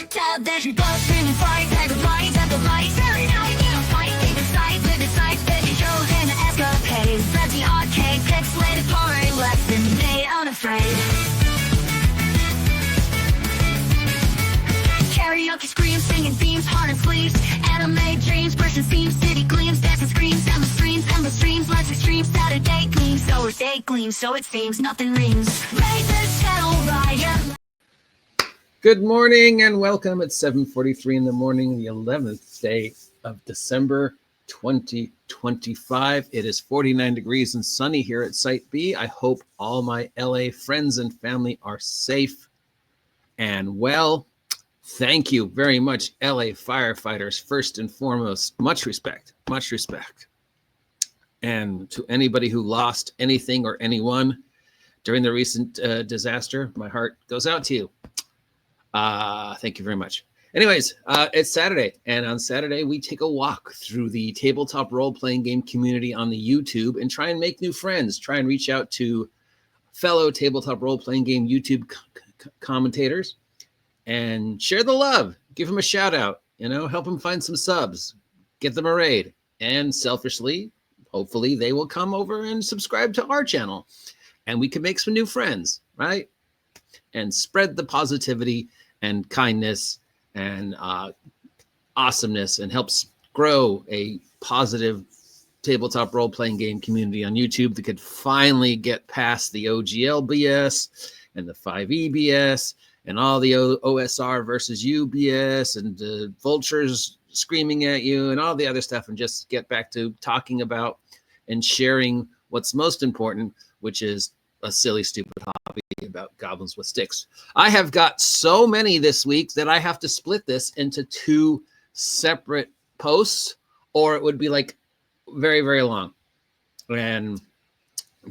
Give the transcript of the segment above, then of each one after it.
tab, there's your blood screaming fight, tiger flies at the lights. Every night you don't fight, take the sight, live the sights, veggie shows and the escapades. That's the arcade, pixelated horror lesson, they unafraid. Karaoke screams, singing themes, heart and sleeves. Anime dreams, brushing seams, city gleams, dancing screams, endless streams, less extreme, Saturday gleams. So our day gleams, so it seems nothing rings. Raise the channel, Ryan. Good morning and welcome at 7:43 in the morning, the 11th day of December 2025. It is 49 degrees and sunny here at Site B. I hope all my LA friends and family are safe and well. Thank you very much, LA firefighters, first and foremost. Much respect, much respect. And to anybody who lost anything or anyone during the recent disaster, my heart goes out to you. Thank you very much. Anyways, it's Saturday, and on Saturday we take a walk through the tabletop role-playing game community on the YouTube and try and make new friends, try and reach out to fellow tabletop role-playing game YouTube commentators and share the love, give them a shout out, help them find some subs, get them a raid, and selfishly, hopefully they will come over and subscribe to our channel and we can make some new friends, right? And spread the positivity and kindness and awesomeness and helps grow a positive tabletop role-playing game community on YouTube that could finally get past the OGL BS and the 5e BS and all the OSR versus U BS and the vultures screaming at you and all the other stuff, and just get back to talking about and sharing what's most important, which is a silly, stupid hobby about goblins with sticks. I have got so many this week that I have to split this into two separate posts, or it would be like very, very long. And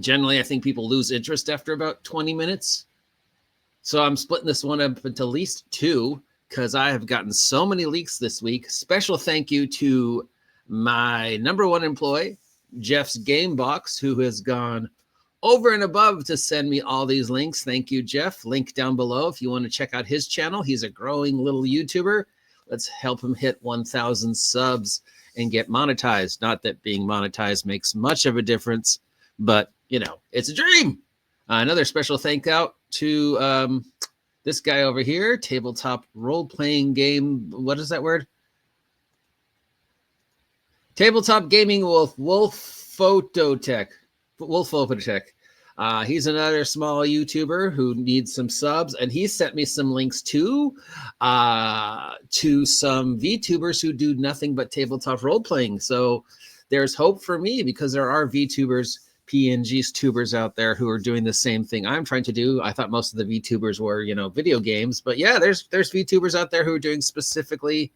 generally, I think people lose interest after about 20 minutes. So I'm splitting this one up into at least two because I have gotten so many leaks this week. Special thank you to my number one employee, Jeff's Game Box, who has gone over and above to send me all these links. Thank you, Jeff. Link down below if you want to check out his channel. He's a growing little YouTuber. Let's help him hit 1,000 subs and get monetized. Not that being monetized makes much of a difference, but, it's a dream. Another special thank out to this guy over here, tabletop role-playing game. What is that word? Tabletop Gaming with Wolfphototec. Wolfphototec. He's another small YouTuber who needs some subs, and he sent me some links to some VTubers who do nothing but tabletop role-playing. So there's hope for me because there are VTubers, PNGs tubers out there who are doing the same thing I'm trying to do. I thought most of the VTubers were, video games, but yeah, there's VTubers out there who are doing specifically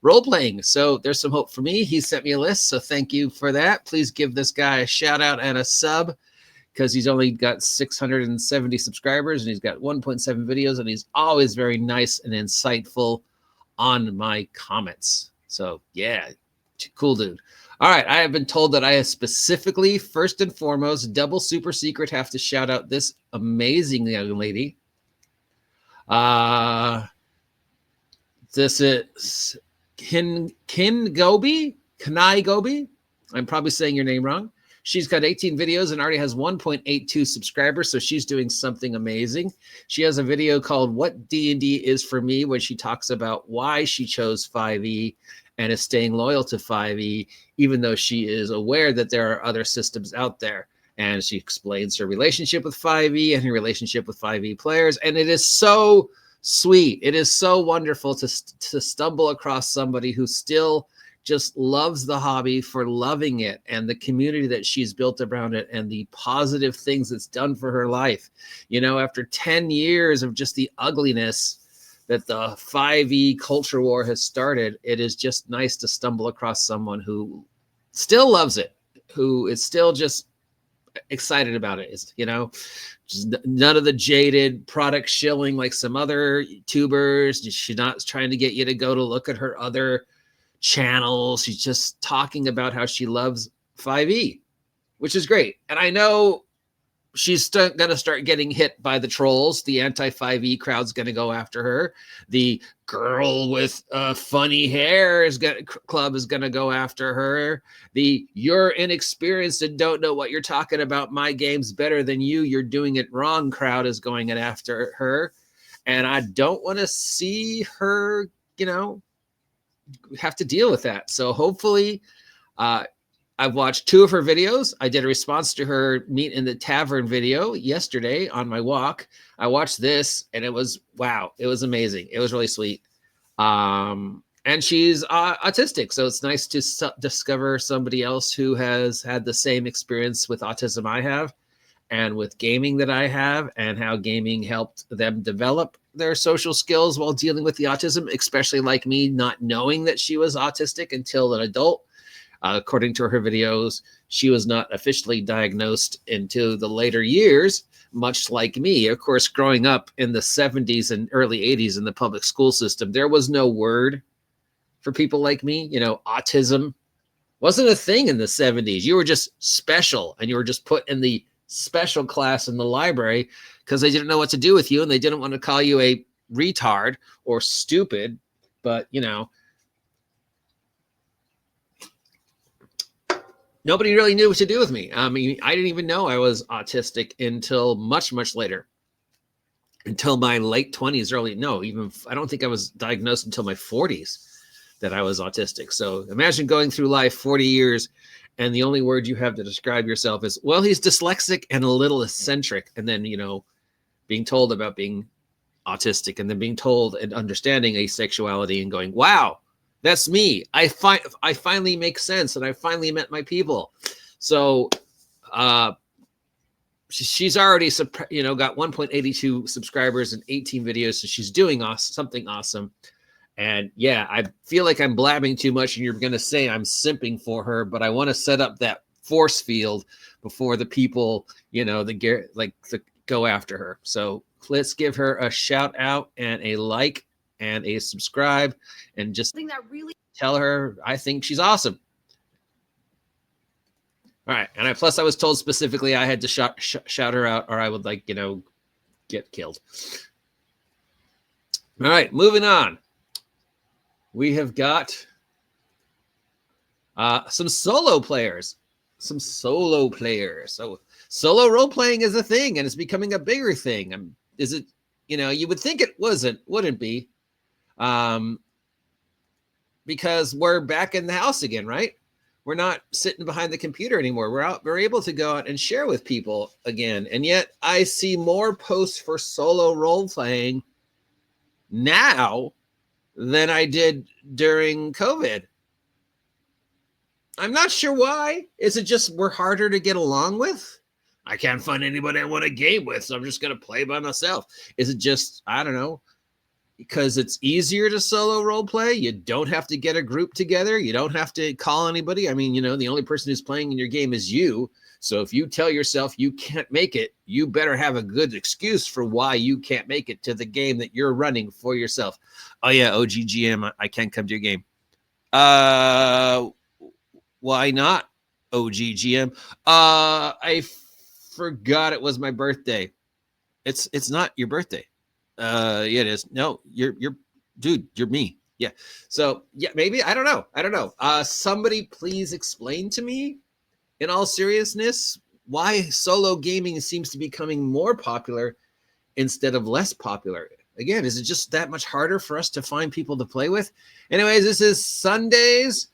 role-playing. So there's some hope for me. He sent me a list, so thank you for that. Please give this guy a shout out and a sub because he's only got 670 subscribers and he's got 1.7 videos, and he's always very nice and insightful on my comments. So yeah, cool dude. All right, I have been told that I specifically, first and foremost, double super secret, have to shout out this amazing young lady. This is Kanai Gobi. I'm probably saying your name wrong. She's got 18 videos and already has 1.82 subscribers, so she's doing something amazing. She has a video called What D&D Is For Me, where she talks about why she chose 5e and is staying loyal to 5e, even though she is aware that there are other systems out there. And she explains her relationship with 5e and her relationship with 5e players, and it is so sweet. It is so wonderful to stumble across somebody who still just loves the hobby for loving it, and the community that she's built around it, and the positive things it's done for her life. After 10 years of just the ugliness that the 5e culture war has started, it is just nice to stumble across someone who still loves it, who is still just excited about it. Just none of the jaded product shilling like some other tubers. She's not trying to get you to go to look at her other channels. She's just talking about how she loves 5e, which is great. And I know she's going to start getting hit by the trolls. The anti-5e crowd's going to go after her. The girl with funny hair club is going to go after her. The you're inexperienced and don't know what you're talking about. My game's better than you. You're doing it wrong crowd is going after her. And I don't want to see her, have to deal with that. So hopefully, I've watched 2 of her videos. I did a response to her meet in the tavern video yesterday on my walk. I watched this and it was, wow, it was amazing. It was really sweet. And she's autistic. So it's nice to discover somebody else who has had the same experience with autism I have and with gaming that I have, and how gaming helped them develop their social skills while dealing with the autism, especially like me, not knowing that she was autistic until an adult. According to her videos, she was not officially diagnosed into the later years, much like me. Of course, growing up in the 70s and early 80s in the public school system, there was no word for people like me. Autism wasn't a thing in the 70s. You were just special, and you were just put in the special class in the library because they didn't know what to do with you, and they didn't want to call you a retard or stupid. But, nobody really knew what to do with me. I mean, I didn't even know I was autistic until much, much later. Until my late 20s, I don't think I was diagnosed until my 40s that I was autistic. So imagine going through life 40 years and the only word you have to describe yourself is, well, he's dyslexic and a little eccentric. And then, being told about being autistic, and then being told and understanding asexuality and going, wow, that's me. I finally make sense, and I finally met my people. So she's already got 1.82 subscribers and 18 videos, so she's doing something awesome. And yeah, I feel like I'm blabbing too much, and you're going to say I'm simping for her, but I want to set up that force field before the people, go after her. So let's give her a shout out and a like and a subscribe, and just tell her I think she's awesome. All right. And I was told specifically I had to shout her out, or I would get killed. All right, moving on. We have got some solo players. So solo role-playing is a thing, and it's becoming a bigger thing. Is it, you would think it wouldn't be. Because we're back in the house again, right? We're not sitting behind the computer anymore. We're able to go out and share with people again. And yet I see more posts for solo role-playing now than I did during COVID. I'm not sure why. Is it just we're harder to get along with? I can't find anybody I want to game with, so I'm just going to play by myself. Is it just, I don't know, because it's easier to solo role play? You don't have to get a group together. You don't have to call anybody. I mean, the only person who's playing in your game is you. So if you tell yourself you can't make it, you better have a good excuse for why you can't make it to the game that you're running for yourself. Oh yeah, OGGM, I can't come to your game. Why not, OGGM? I forgot it was my birthday. It's not your birthday. Yeah, it is. No, you're dude, you're me. Yeah. So yeah, maybe I don't know. Somebody please explain to me, in all seriousness, why solo gaming seems to be becoming more popular instead of less popular. Again, is it just that much harder for us to find people to play with? Anyways, this is Sundays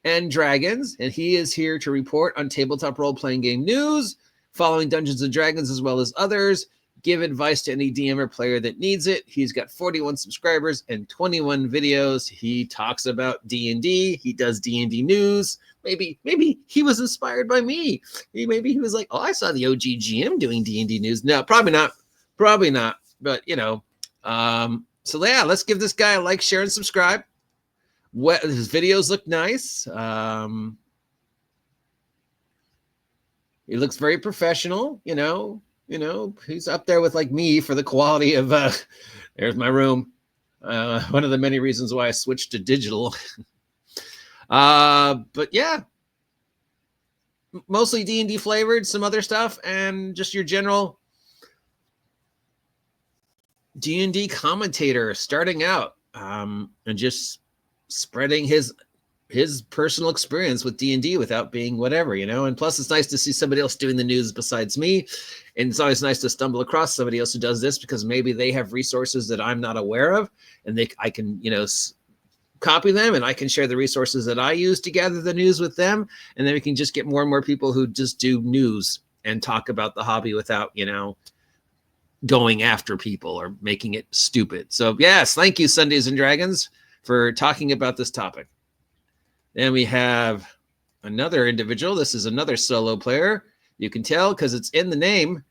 and Dragons, and he is here to report on tabletop role-playing game news, following Dungeons and Dragons as well as others, give advice to any DM or player that needs it. He's got 41 subscribers and 21 videos. He talks about D&D. He does D&D news. Maybe he was inspired by me. Maybe he was like, oh, I saw the OGGM doing D&D news. No, probably not. But, so yeah, let's give this guy a like, share, and subscribe. His videos look nice. He looks very professional, he's up there with like me for the quality of, there's my room. One of the many reasons why I switched to digital. But yeah, mostly D&D flavored, some other stuff, and just your general D&D commentator starting out, and just spreading his personal experience with D&D without being whatever, and plus it's nice to see somebody else doing the news besides me, and it's always nice to stumble across somebody else who does this, because maybe they have resources that I'm not aware of, and I can copy them, and I can share the resources that I use to gather the news with them, and then we can just get more and more people who just do news and talk about the hobby without going after people or making it stupid. So yes, thank you, Sundays and Dragons, for talking about this topic. Then we have another individual. This is another solo player. You can tell because it's in the name.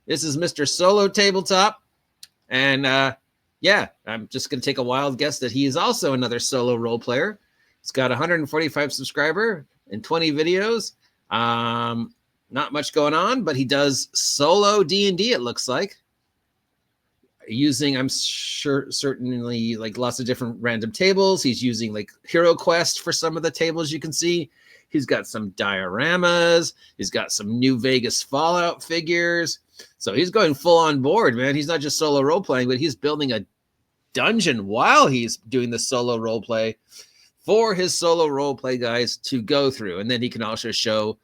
This is Mr. Solo Tabletop. And yeah, I'm just going to take a wild guess that he is also another solo role player. He's got 145 subscribers and 20 videos. Not much going on, but he does solo D&D, it looks like. Using, I'm sure, certainly like lots of different random tables. He's using like Hero Quest for some of the tables you can see. He's got some dioramas. He's got some New Vegas Fallout figures. So he's going full on board, man. He's not just solo role playing, but he's building a dungeon while he's doing the solo role play for his solo role play guys to go through. And then he can also show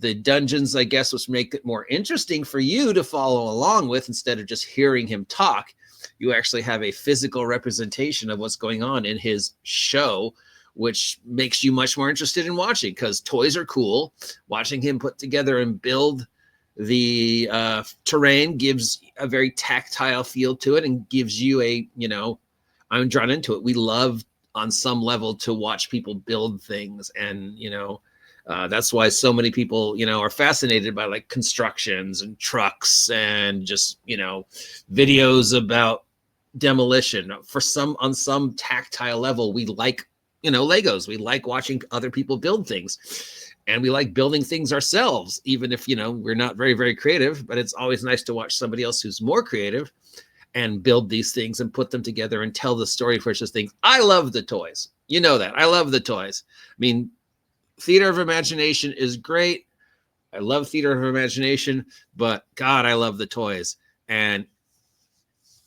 the dungeons, I guess, which make it more interesting for you to follow along with instead of just hearing him talk. You actually have a physical representation of what's going on in his show, which makes you much more interested in watching, because toys are cool. Watching him put together and build the terrain gives a very tactile feel to it and gives you I'm drawn into it. We love on some level to watch people build things, and that's why so many people, are fascinated by like constructions and trucks and just, videos about demolition. On some tactile level, we like, Legos. We like watching other people build things, and we like building things ourselves, even if, we're not very, very creative, but it's always nice to watch somebody else who's more creative and build these things and put them together and tell the story for such things. I love the toys. You know that. I love the toys. I mean, Theater of Imagination is great. I love Theater of Imagination, but God, I love the toys. And,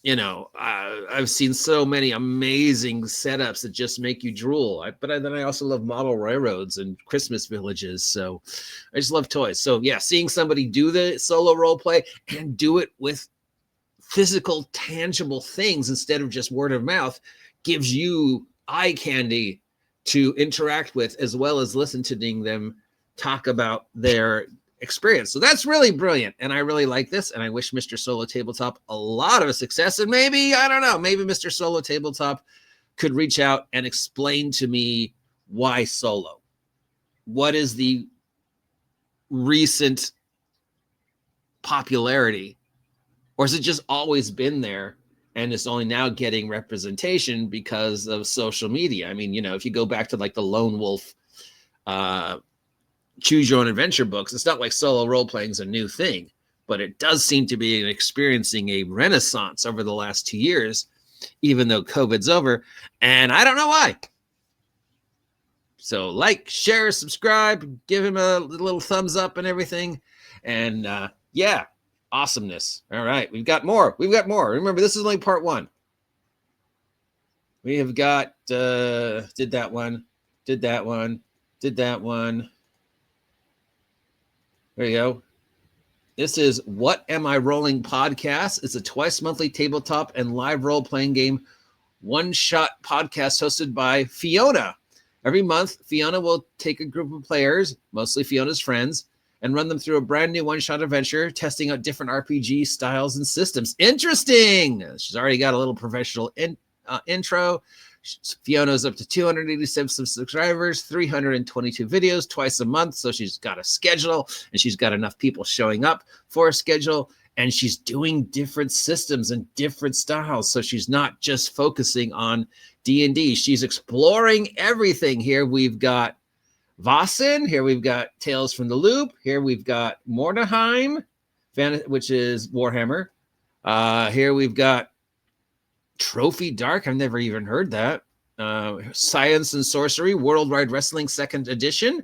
I've seen so many amazing setups that just make you drool. Then I also love model railroads and Christmas villages. So I just love toys. So yeah, seeing somebody do the solo role play and do it with physical, tangible things instead of just word of mouth gives you eye candy to interact with, as well as listen to them talk about their experience. So that's really brilliant. And I really like this. And I wish Mr. Solo Tabletop a lot of success. And maybe, I don't know, maybe Mr. Solo Tabletop could reach out and explain to me why solo. What is the recent popularity? Or has it just always been there? And it's only now getting representation because of social media. I mean, if you go back to like the Lone Wolf, Choose Your Own Adventure books, it's not like solo role playing is a new thing, but it does seem to be experiencing a renaissance over the last 2 years, even though COVID's over. And I don't know why. So like, share, subscribe, give him a little thumbs up and everything. And yeah. Awesomeness. All right. We've got more. Remember, this is only part one. We have got, did that one. There you go. This is What Am I Rolling Podcast. It's a twice monthly tabletop and live role-playing game one-shot podcast hosted by Fiona. Every month, Fiona will take a group of players, mostly Fiona's friends, and run them through a brand new one-shot adventure, testing out different RPG styles and systems. Interesting! She's already got a little professional intro. Fiona's up to 287 subscribers, 322 videos twice a month. So she's got a schedule, and she's got enough people showing up for a schedule, and she's doing different systems and different styles. So she's not just focusing on D&D. She's exploring everything. Here we've got Vossen. Here we've got Tales from the Loop. Here we've got Mordheim, which is Warhammer. Here we've got Trophy Dark. I've never even heard that. Science and Sorcery, Worldwide Wrestling 2nd Edition.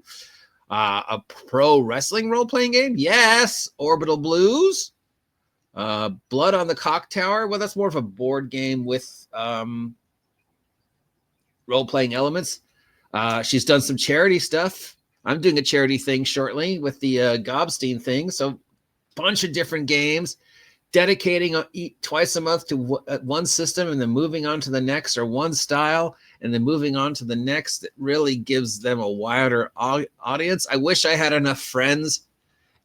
A pro wrestling role-playing game? Yes. Orbital Blues. Blood on the Cock Tower. Well, that's more of a board game with role-playing elements. She's done some charity stuff. I'm doing a charity thing shortly with the Gobstein thing. So bunch of different games, dedicating twice a month to one system and then moving on to the next, or one style and then moving on to the next. That really gives them a wider audience. I wish I had enough friends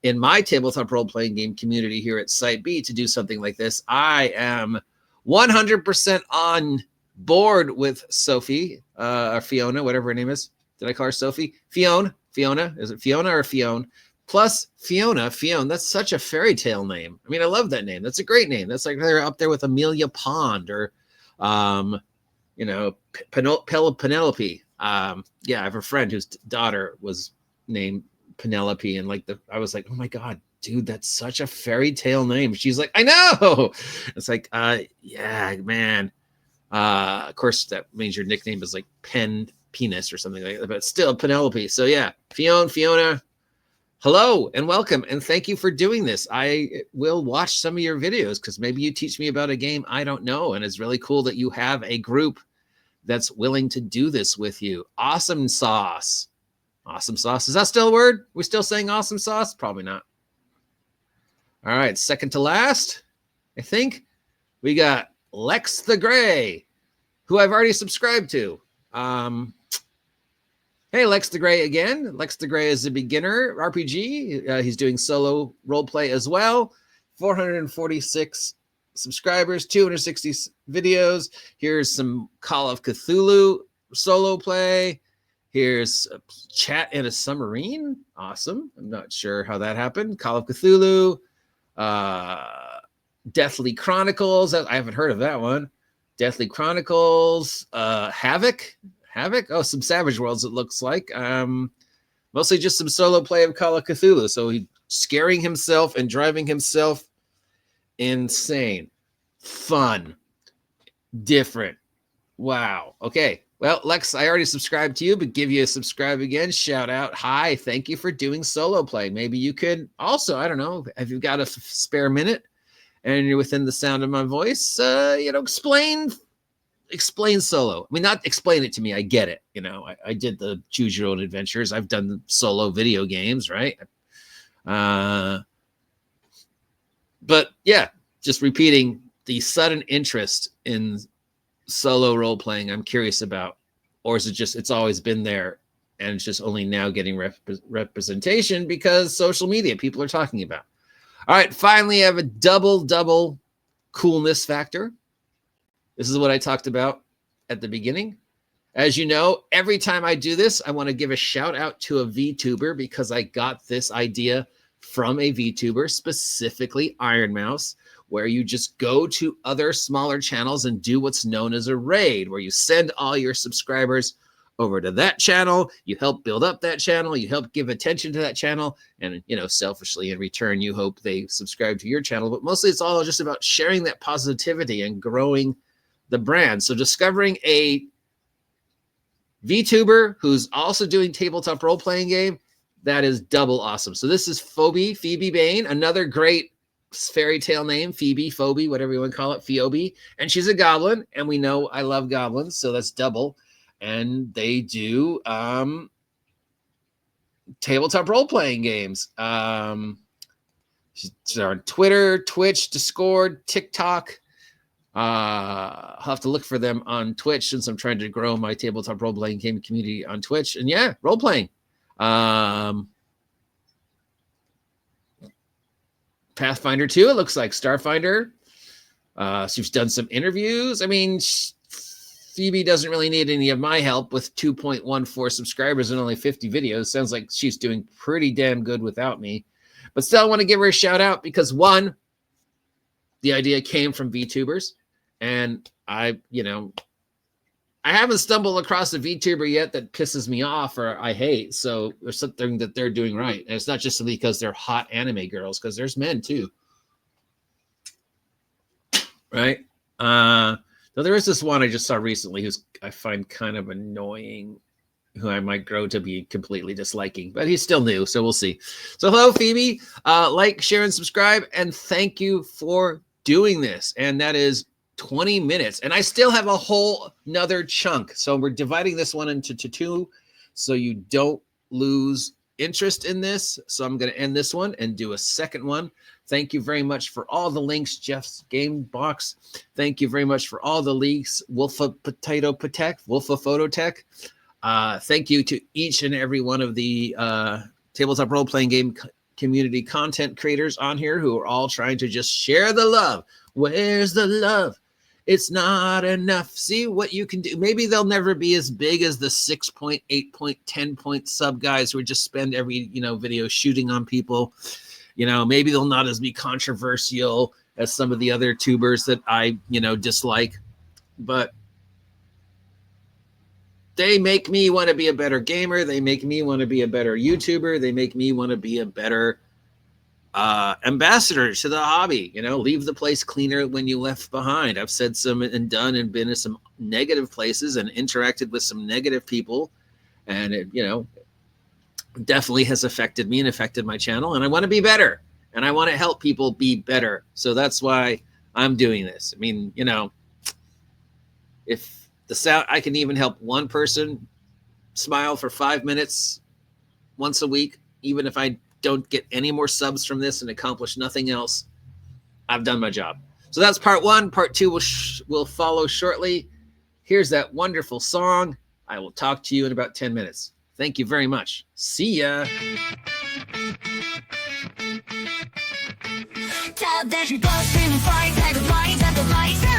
in my tabletop role-playing game community here at Site B to do something like this. I am 100% on board with Sophie, or Fiona, whatever her name is. Did I call her Sophie? Fiona. Is it Fiona or Fiona? Plus Fiona. That's such a fairy tale name. I mean, I love that name. That's a great name. That's like they're up there with Amelia Pond or, Penelope. Yeah, I have a friend whose daughter was named Penelope, and I was like, oh my God, dude, that's such a fairy tale name. She's like, I know. It's like, yeah, man. Of course, that means your nickname is like Penis or something like that, but still Penelope. So yeah, Fiona, hello and welcome, and thank you for doing this. I will watch some of your videos because maybe you teach me about a game I don't know, and it's really cool that you have a group that's willing to do this with you. Awesome sauce. Is that still a word? We still saying awesome sauce? Probably not. All right, second to last, I think we got Lex the Gray, who I've already subscribed to. Hey, Lex the Gray again. Lex the Gray is a beginner RPG. He's doing solo role play as well. 446 subscribers, 260 videos. Here's some Call of Cthulhu solo play. Here's a chat in a submarine. Awesome. I'm not sure how that happened. Call of Cthulhu. Deathly Chronicles. I haven't heard of that one. Deathly Chronicles. Havoc. Oh, some Savage Worlds, it looks like. Mostly just some solo play of Call of Cthulhu. So he's scaring himself and driving himself insane. Fun. Different. Wow. Okay. Well, Lex, I already subscribed to you, but give you a subscribe again. Shout out. Hi. Thank you for doing solo play. Maybe you could also, I don't know, if you've got a spare minute and you're within the sound of my voice, explain solo. I mean, not explain it to me. I get it. I did the choose your own adventures. I've done solo video games, right? But yeah, just repeating the sudden interest in solo role playing. I'm curious about, or is it just, it's always been there and it's just only now getting representation because social media people are talking about. All right. Finally, I have a double coolness factor. This is what I talked about at the beginning. As you know, every time I do this, I want to give a shout out to a VTuber because I got this idea from a VTuber, specifically Iron Mouse, where you just go to other smaller channels and do what's known as a raid, where you send all your subscribers over to that channel. You help build up that channel. You help give attention to that channel. And, selfishly in return, you hope they subscribe to your channel. But mostly it's all just about sharing that positivity and growing the brand. So discovering a VTuber who's also doing tabletop role-playing game, that is double awesome. So this is Phoebe Bain, another great fairy tale name, Phoebe, whatever you want to call it, Phoebe. And she's a goblin, and we know I love goblins, so that's double. And they do tabletop role-playing games. She's on Twitter, Twitch, Discord, TikTok. I'll have to look for them on Twitch since I'm trying to grow my tabletop role-playing game community on Twitch. And yeah, role-playing. Pathfinder 2, it looks like. Starfinder. She's done some interviews. I mean, Phoebe doesn't really need any of my help with 2.14 subscribers and only 50 videos. Sounds like she's doing pretty damn good without me. But still, I want to give her a shout out because, one, the idea came from VTubers. And I haven't stumbled across a VTuber yet that pisses me off or I hate. So there's something that they're doing right. And it's not just because they're hot anime girls, because there's men too. Right? So there is this one I just saw recently who's I find kind of annoying. who I might grow to be completely disliking, but he's still new, so we'll see. So hello, Phoebe. Like, share, and subscribe, and thank you for doing this. And that is 20 minutes, and I still have a whole nother chunk. So we're dividing this one into two, so you don't lose interest in this. So I'm going to end this one and do a second one. Thank you very much for all the links, Jeff's Game Box. Thank you very much for all the links, WOTC. Thank you to each and every one of the tabletop role-playing game community content creators on here who are all trying to just share the love. Where's the love? It's not enough. See what you can do. Maybe they'll never be as big as the 6 point, 8 point, 10 point sub guys who just spend every video shooting on people. Maybe they'll not as be controversial as some of the other tubers that I dislike, but they make me want to be a better gamer. They make me want to be a better YouTuber. They make me want to be a better ambassador to the hobby. Leave the place cleaner when you left behind. I've said some and done and been in some negative places and interacted with some negative people, and it definitely has affected me and affected my channel, and I want to be better, and I want to help people be better. So that's why I'm doing this. I mean, if the sound, I can even help one person smile for 5 minutes once a week, even if I don't get any more subs from this and accomplish nothing else, I've done my job. So that's part one. Part two will follow shortly. Here's that wonderful song. I will talk to you in about 10 minutes. Thank you very much. See ya. Tab, dash, buzz, screaming, fight, tag, lights at the lights.